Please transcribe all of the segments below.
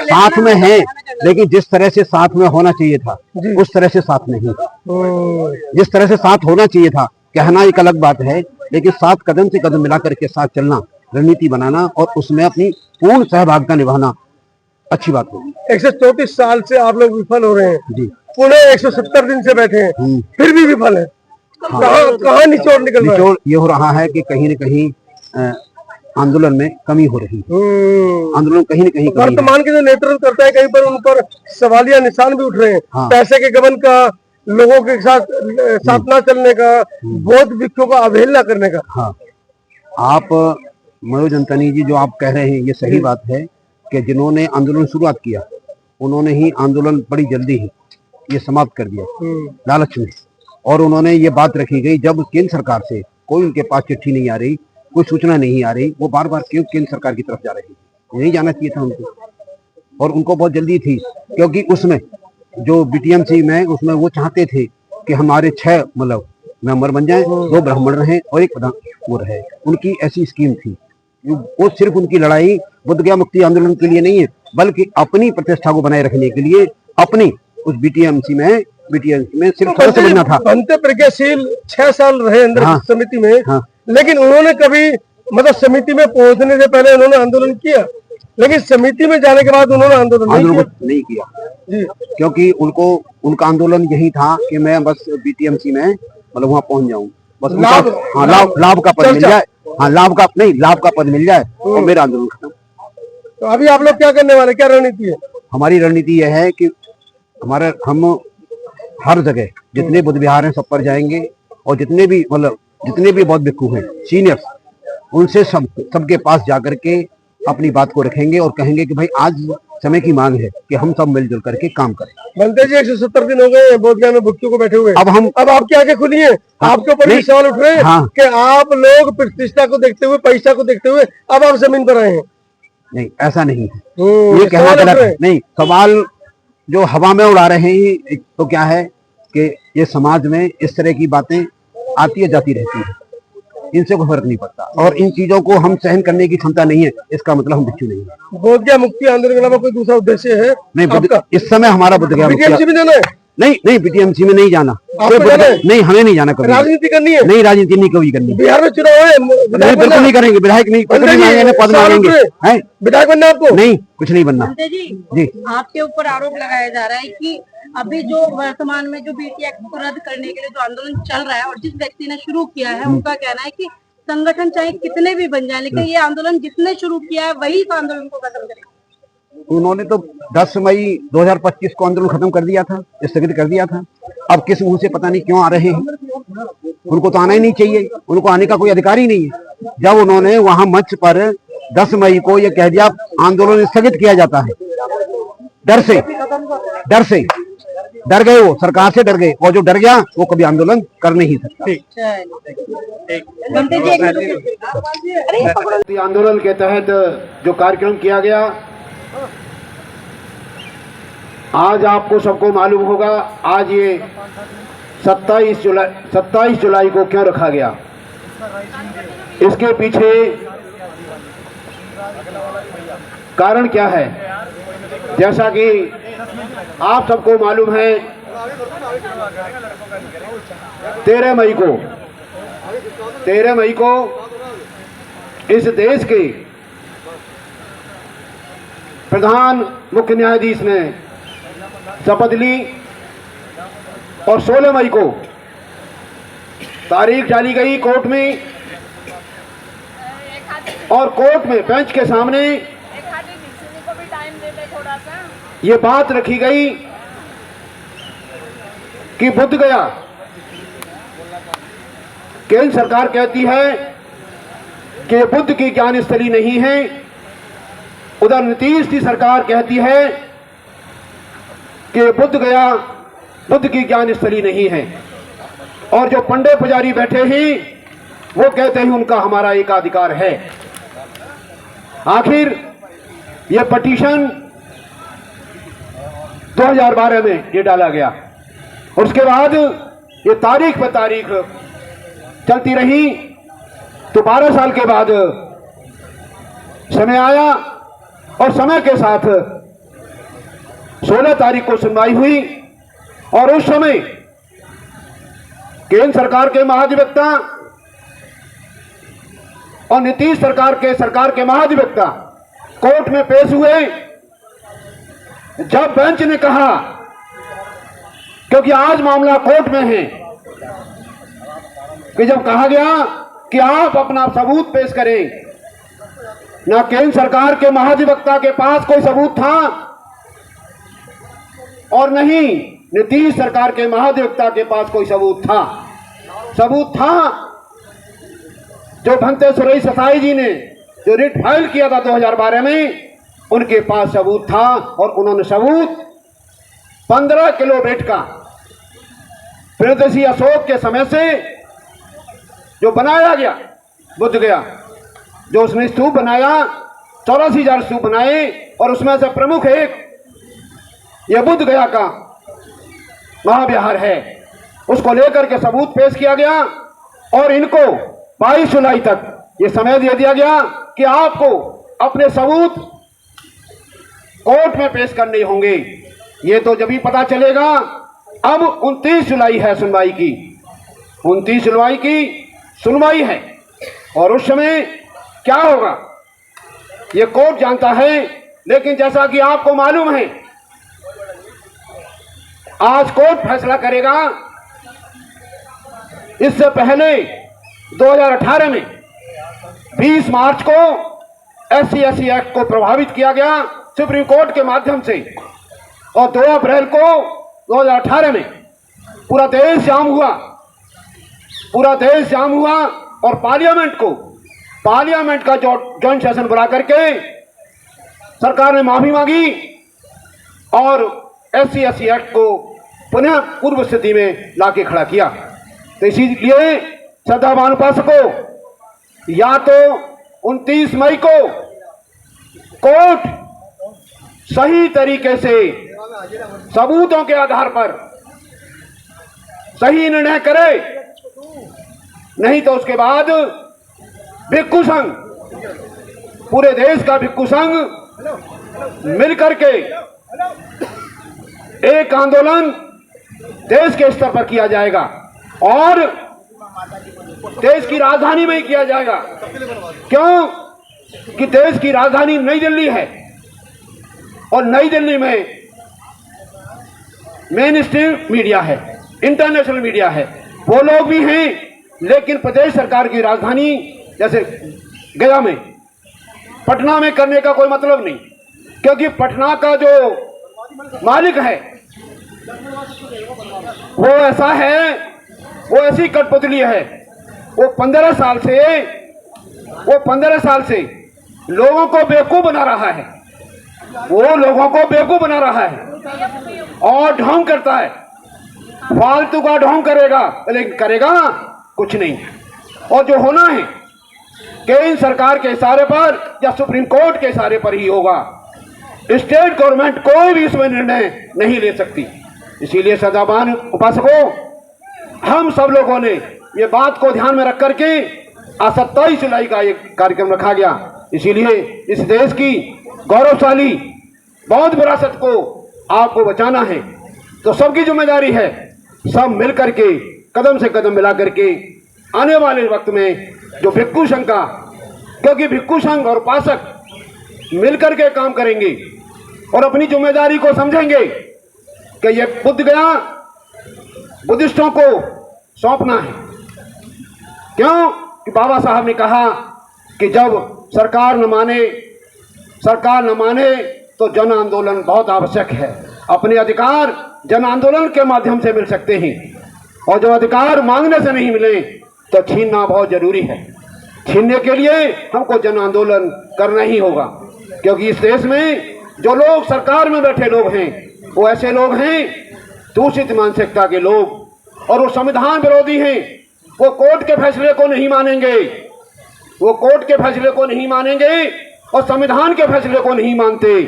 साथ में है, लेकिन जिस तरह से साथ में होना चाहिए था उस तरह से साथ नहीं। जिस तरह से साथ होना चाहिए था, कहना एक अलग बात है, लेकिन साथ कदम से कदम मिलाकर के साथ चलना, रणनीति बनाना और उसमें अपनी पूर्ण सहभागिता निभाना अच्छी बात होगी। 134 साल से आप लोग विफल हो रहे हैं जी। पुणे 170 दिन से बैठे हैं, फिर भी विफल है। कहाँ निचोड़ निकल रहा है? निचोड़ ये हो रहा है कि कहीं न कहीं आंदोलन में कमी हो रही है। आंदोलन कहीं न कहीं वर्तमान के जो नेतृत्व करता है, कहीं पर उन पर सवालिया निशान भी उठ रहे हैं। पैसे के गबन का, लोगों के साथ ना चलने का, बौद्ध भिक्षुओं का अवहेलना करने का। हाँ, आप मनोज अंतनी जी जो आप कह रहे हैं ये सही बात है कि जिन्होंने आंदोलन शुरुआत किया उन्होंने ही आंदोलन बड़ी जल्दी ही ये समाप्त कर दिया लालच में। और उन्होंने ये बात रखी गई, जब केंद्र सरकार से कोई उनके पास चिट्ठी नहीं आ रही, कोई सूचना नहीं आ रही, वो बार बार क्यों केंद्र सरकार की तरफ जा रही थी? नहीं जाना चाहिए था उनको, और उनको बहुत जल्दी थी, क्योंकि उसमें जो बीटीएमसी में उसमें वो चाहते थे कि हमारे 6 मतलब मेंबर बन जाएं, 2 ब्राह्मण रहें और 1 प्रधान वो रहे। उनकी ऐसी स्कीम थी। वो सिर्फ उनकी लड़ाई बुद्ध गया मुक्ति आंदोलन के लिए नहीं है, बल्कि अपनी प्रतिष्ठा को बनाए रखने के लिए, अपनी उस बीटीएमसी में सिर्फ सदस्य बनना था। बनते प्रज्ञाशील 6 साल रहे अंदर समिति में, लेकिन उन्होंने कभी मतलब समिति में पहुंचने से पहले उन्होंने आंदोलन किया, लेकिन समिति में जाने के बाद उन्होंने आंदोलन नहीं किया जी, क्योंकि उनका आंदोलन यही था कि मैं बस बीटीएमसी में मतलब वहां पहुंच जाऊं, बस लाभ का पद मिल जाए। लाभ का पद मिल जाए और मेरा आंदोलन खत्म। तो अभी आप लोग क्या करने वाले, क्या रणनीति है? हमारी रणनीति यह है कि हम हर जगह जितने बुद्ध विहार हैं सब पर जाएंगे, और जितने भी बौद्ध भिक्षु हैं सीनियर्स, उनसे सबके पास जाकर के अपनी बात को रखेंगे और कहेंगे कि भाई आज समय की मांग है कि हम सब मिलजुल करके काम करें। बलदेव जी 170 दिन हो गए बोधगया में भिक्षुओं को बैठे हुए। अब आपकी आंखें खुली है, आपके ऊपर भी सवाल उठ रहे हैं कि आप लोग प्रतिष्ठा को देखते हुए, पैसा को देखते हुए अब आप जमीन पर आए हैं। नहीं, ऐसा नहीं है, ये कहना गलत है। नहीं, सवाल जो हवा में उड़ा रहे हैं तो क्या है कि ये समाज में इस तरह की बातें आती है जाती रहती है, इनसे कोई फर्क नहीं पड़ता, और इन चीजों को हम सहन करने की क्षमता नहीं है, इसका मतलब हम भिक्षु नहीं है। बोधगया मुक्ति आंदोलन के अलावा कोई दूसरा उद्देश्य है? नहीं, इस समय हमारा बोधगया बीटीएमसी में जाना है? नहीं, बीटीएमसी में नहीं जाना, नहीं, हमें नहीं जाना। कभी राजनीति करनी है? नहीं, राजनीति नहीं कभी करनी। बिहार में चुनाव है, बिल्कुल नहीं करेंगे। विधायक नहीं, पद मांगेंगे। विधायक बनना आपको? नहीं, कुछ नहीं बनना जी। आपके ऊपर आरोप लगाया जा रहा है कि अभी जो वर्तमान में जो बीटी एक्ट को रद्द करने के लिए जो आंदोलन चल रहा है, और जिस व्यक्ति ने शुरू किया है उनका कहना है कि संगठन चाहे कितने भी बन जाए, लेकिन ये आंदोलन जिसने शुरू किया है वही इस आंदोलन को खत्म करेगा। उन्होंने तो 10 मई 2025 को आंदोलन खत्म कर दिया था, स्थगित कर दिया था। अब किस मुंह से पता नहीं क्यों आ रहे हैं, उनको तो आना ही नहीं चाहिए, उनको आने का कोई अधिकार ही नहीं है। जब उन्होंने वहां मंच पर 10 मई को ये कह दिया आंदोलन स्थगित किया जाता है, डर से डर गए, वो सरकार से डर गए, और जो डर गया वो कभी आंदोलन कर नहीं सकता। आंदोलन के तहत जो कार्यक्रम किया गया, आज आपको सबको मालूम होगा, आज ये 27 जुलाई को क्यों रखा गया। इसके पीछे कारण क्या है? जैसा कि आप सबको मालूम है, 13 मई को इस देश के प्रधान मुख्य न्यायाधीश ने शपथ ली, और 16 मई को तारीख डाली गई कोर्ट में, और कोर्ट में बेंच के सामने ये बात रखी गई कि बुद्ध गया, केंद्र सरकार कहती है कि बुद्ध की ज्ञान स्थली नहीं है, उधर नीतीश की सरकार कहती है कि बुद्ध गया बुद्ध की ज्ञान स्थली नहीं है, और जो पंडित पुजारी बैठे हैं वो कहते हैं उनका हमारा एकाधिकार है। आखिर ये पटिशन 2012 में ये डाला गया, और उसके बाद ये तारीख पर तारीख चलती रही, तो 12 साल के बाद समय आया और समय के साथ 16 तारीख को सुनवाई हुई और उस समय केंद्र सरकार के महाधिवक्ता और नीतीश सरकार के महाधिवक्ता कोर्ट में पेश हुए। जब बेंच ने कहा, क्योंकि आज मामला कोर्ट में है, कि जब कहा गया कि आप अपना सबूत पेश करें, ना केंद्र सरकार के महाधिवक्ता के पास कोई सबूत था और नहीं नीतीश सरकार के महाधिवक्ता के पास कोई सबूत था। सबूत था जो भंते सुरेश ससाई जी ने जो रिट फाइल किया था 2012 में, उनके पास सबूत था और उन्होंने सबूत 15 किलो वेट का प्रियदर्शी अशोक के समय से जो बनाया गया बुद्ध गया, जो उसने स्तूप बनाया, 84,000 स्तूप बनाए और उसमें से प्रमुख एक यह बुद्ध गया का महाविहार है, उसको लेकर के सबूत पेश किया गया और इनको 22 जुलाई तक ये समय दे दिया गया कि आपको अपने सबूत कोर्ट में पेश करने होंगे। ये तो जब ही पता चलेगा। अब 29 जुलाई है सुनवाई की, 29 जुलाई की सुनवाई है और उस समय क्या होगा ये कोर्ट जानता है। लेकिन जैसा कि आपको मालूम है, आज कोर्ट फैसला करेगा। इससे पहले 2018 में 20 मार्च को SC/ST एक्ट को प्रभावित किया गया सुप्रीम कोर्ट के माध्यम से और 2 अप्रैल को 2018 में पूरा देश जाम हुआ और पार्लियामेंट का जॉइंट सेशन बुला करके सरकार ने माफी मांगी और SC/ST एक्ट को पुनः पूर्व स्थिति में लाके खड़ा किया। तो इसीलिए श्रद्धावान उपासकों, या तो 29 मई को कोर्ट सही तरीके से सबूतों के आधार पर सही निर्णय करे, नहीं तो उसके बाद भिक्षु संघ, पूरे देश का भिक्षु संघ मिलकर के एक आंदोलन देश के स्तर पर किया जाएगा और देश की राजधानी में ही किया जाएगा। क्यों कि देश की राजधानी नई दिल्ली है और नई दिल्ली में मेन स्ट्रीम मीडिया है, इंटरनेशनल मीडिया है, वो लोग भी हैं। लेकिन प्रदेश सरकार की राजधानी जैसे गया में, पटना में करने का कोई मतलब नहीं, क्योंकि पटना का जो मालिक है वो ऐसा है, वो ऐसी कठपुतली है। वो 15 साल से लोगों को बेवकूफ बना रहा है, और ढोंग करता है, फालतू का ढोंग करेगा, लेकिन करेगा कुछ नहीं। और जो होना है केंद्र सरकार के इशारे पर या सुप्रीम कोर्ट के इशारे पर ही होगा। स्टेट गवर्नमेंट कोई भी इसमें निर्णय नहीं ले सकती। इसीलिए सदाबान उपासकों, हम सब लोगों ने ये बात को ध्यान में रख करके 27 जुलाई का एक कार्यक्रम रखा गया। इसीलिए इस देश की गौरवशाली बौद्ध विरासत को आपको बचाना है, तो सबकी जिम्मेदारी है, सब मिल करके कदम से कदम मिला करके आने वाले वक्त में जो भिक्षु संघ का, क्योंकि भिक्षु संघ और उपासक मिलकर के काम करेंगे और अपनी जिम्मेदारी को समझेंगे कि ये बुद्ध गया बुद्धिस्टों को सौंपना है। क्यों कि बाबा साहब ने कहा कि जब सरकार न माने तो जन आंदोलन बहुत आवश्यक है। अपने अधिकार जन आंदोलन के माध्यम से मिल सकते हैं और जो अधिकार मांगने से नहीं मिले तो छीनना बहुत जरूरी है। छीनने के लिए हमको जन आंदोलन करना ही होगा, क्योंकि इस देश में जो लोग सरकार में बैठे लोग हैं वो ऐसे लोग हैं दूषित मानसिकता के लोग, और वो संविधान विरोधी हैं। वो कोर्ट के फैसले को नहीं मानेंगे, और संविधान के फैसले को नहीं मानते,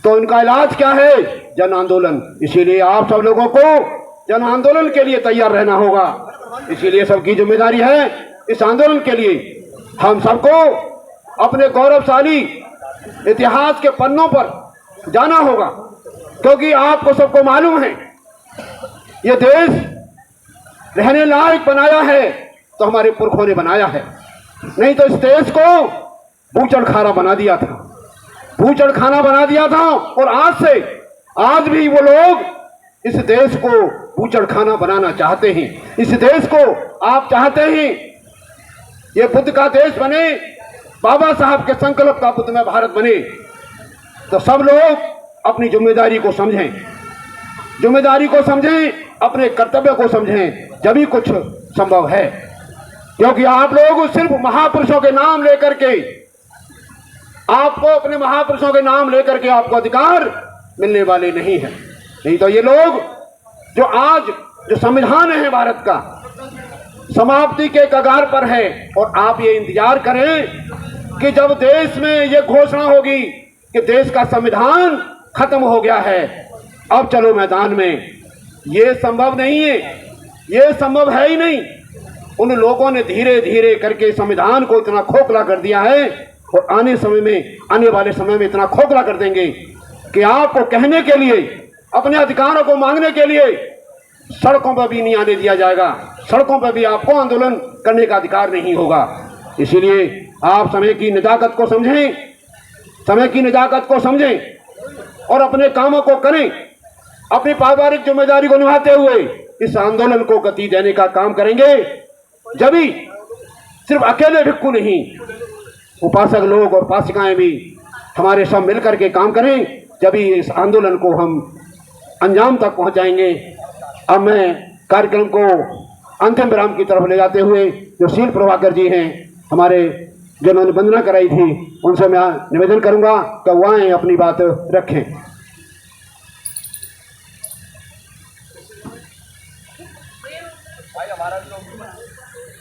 तो इनका इलाज क्या है? जन आंदोलन। इसीलिए आप सब लोगों को जन आंदोलन के लिए तैयार रहना होगा। इसीलिए सबकी जिम्मेदारी है, इस आंदोलन के लिए हम सबको अपने गौरवशाली इतिहास के पन्नों पर जाना होगा, क्योंकि आपको सबको मालूम है ये देश रहने लायक बनाया है तो हमारे पुरखों ने बनाया है, नहीं तो इस देश को बूचड़ खाना बना दिया था, बूचड़ खाना बना दिया था। और आज भी वो लोग इस देश को बूचड़ खाना बनाना चाहते हैं। इस देश को आप चाहते हैं ये बुद्ध का देश बने, बाबा साहब के संकल्प का बुद्ध में भारत बने, तो सब लोग अपनी जिम्मेदारी को समझें, जिम्मेदारी को समझें, अपने कर्तव्य को समझें, जब ही कुछ संभव है। क्योंकि आप लोग सिर्फ महापुरुषों के नाम लेकर के, आपको अपने महापुरुषों के नाम लेकर के आपको अधिकार मिलने वाले नहीं है। नहीं तो ये लोग जो आज जो संविधान है भारत का समाप्ति के कगार पर है, और आप ये इंतजार करें कि जब देश में ये घोषणा होगी कि देश का संविधान खत्म हो गया है, अब चलो मैदान में। ये संभव नहीं है, ये संभव है ही नहीं। उन लोगों ने धीरे धीरे करके संविधान को इतना खोखला कर दिया है, और आने वाले समय में इतना खोखला कर देंगे कि आपको कहने के लिए, अपने अधिकारों को मांगने के लिए सड़कों पर भी नहीं आने दिया जाएगा, सड़कों पर भी आपको आंदोलन करने का अधिकार नहीं होगा। इसीलिए आप समय की नजाकत को समझें, समय की नजाकत को समझें और अपने कामों को करें। अपनी पारिवारिक जिम्मेदारी को निभाते हुए इस आंदोलन को गति देने का काम करेंगे। जब भी सिर्फ अकेले भिक्खु नहीं, उपासक लोग और उपासिकाएं भी हमारे सब मिलकर के काम करें, जब भी इस आंदोलन को हम अंजाम तक पहुंचाएंगे। अब मैं कार्यक्रम को अंतिम विराम की तरफ ले जाते हुए जो शील प्रभाकर जी हैं हमारे, जिन्होंने वंदना कराई थी, उनसे मैं निवेदन करूंगा कि वो आए अपनी बात रखें। भाई हमारा भी